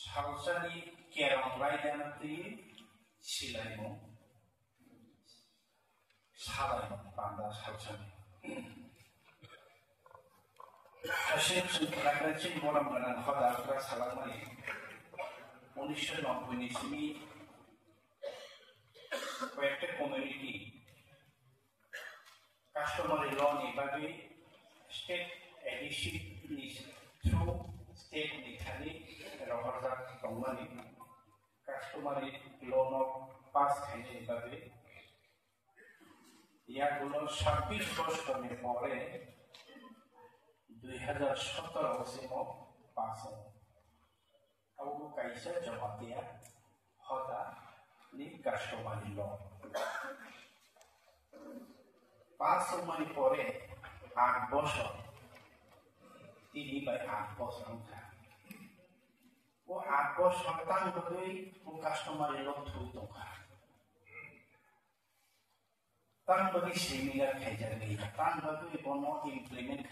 salsani kerong raidyanati silaimo salaimo panda salsani Hasil sengkakacin orang menang khodar salamai 1990 ni sini কয়েকটা community customary law নিভাবে state edition through state নিখানি রহরজা দংমানি customary loan pass খাইনে নিভাবে ইয়াগুলো 26 বছরের পরে 2017 সিমো পাস আবু কাইসা জমা দিয়া হদা ni customary law. Pas সময় পরে 8 বছর 3/8 বছর সংখ্যা ও 8 বছর তাং বই ও customary law থুই তখা তাং বই সেমিনার খাইজা গই তাং বই বন ইমপ্লিমেন্ট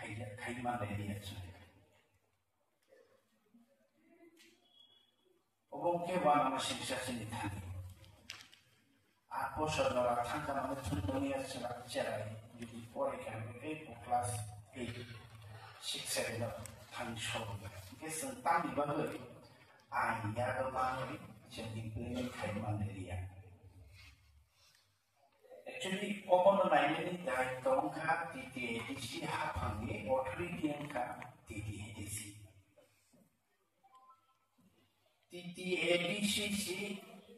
খাইমা দিয়েছে ওবংকে বানানো শিক্ষা শ্রেণী থাকে Aku saudara tangkap contohnya cerai jadi pore kan itu kelas 8 6 7 tangsho ke sentang di bawah ayah kemana jadi implement kaiman dia actually common line ini dari tongkat titik isi hapangi otri diangka titik edisi titik edisi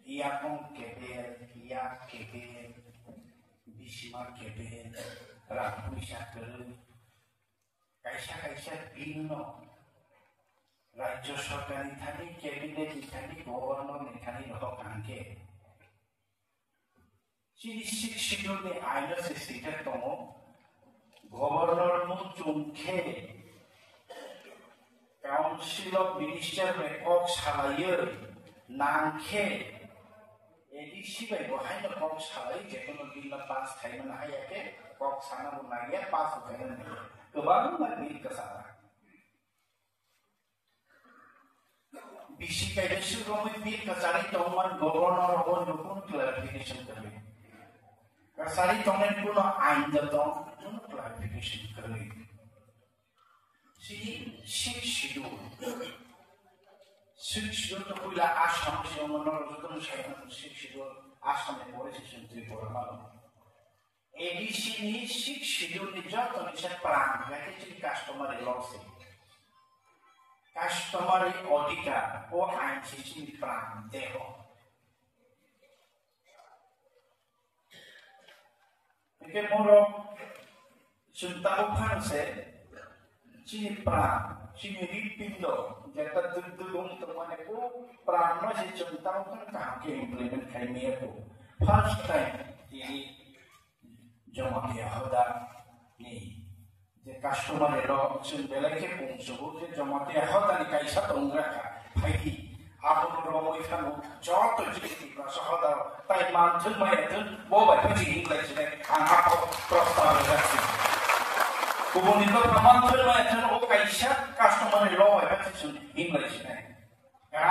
ia pun keber, ia keber, bisma keber, ramu syakir, kaisa bino, Rajya Sarkar ithani cabinet ithani governor ithani rohkanke. Sini schedule ni aina se sita tomo governor mu jungke council of minister rekod salayer nangke edisi bai bohai na kok salai jekono bila pas khaina hayake kok sana bunaya pas khaina kebang lagi kesana bisi kaide suromi bir kasari toman governor on dukun clarification karbe kasari tomen puno ain datong clarification karbe si schedule to kuila asham se monor joton shaitan schedule asham e pore se sentri porama abc ni schedule ni joton se plan like the customer loss customer auditor o ICC plan deho ke moro sunta uphan se chini plan chini ripindo jata dudung temane ko prano si chunta uphan kahke implement khaime ko first time ini joma ke hoda ni je customer ero chun belake pungsu je joma ke hoda ni kaisa tongra ka phaiki apun romo ifanu joto jiti ka sahoda tai manthun mayatun bo bai phaji inglai chine anga prostar rakhi kubunito manthun mayatun o kaisa customer ero bai phaji chun inglai chine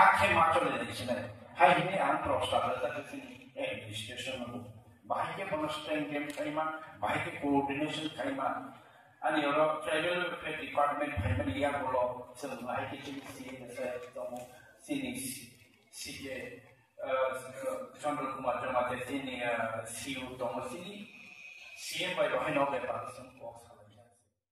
akhe matole chine hai ni an prostar rakhi administration ko bai ke bonustain game kaima bai ke coordination kaima ani oro travel department family ya bolo semai ke chini se tomo sini sike Chandra Kumar Jamate sini siu tomo sini CM bai bai no be pa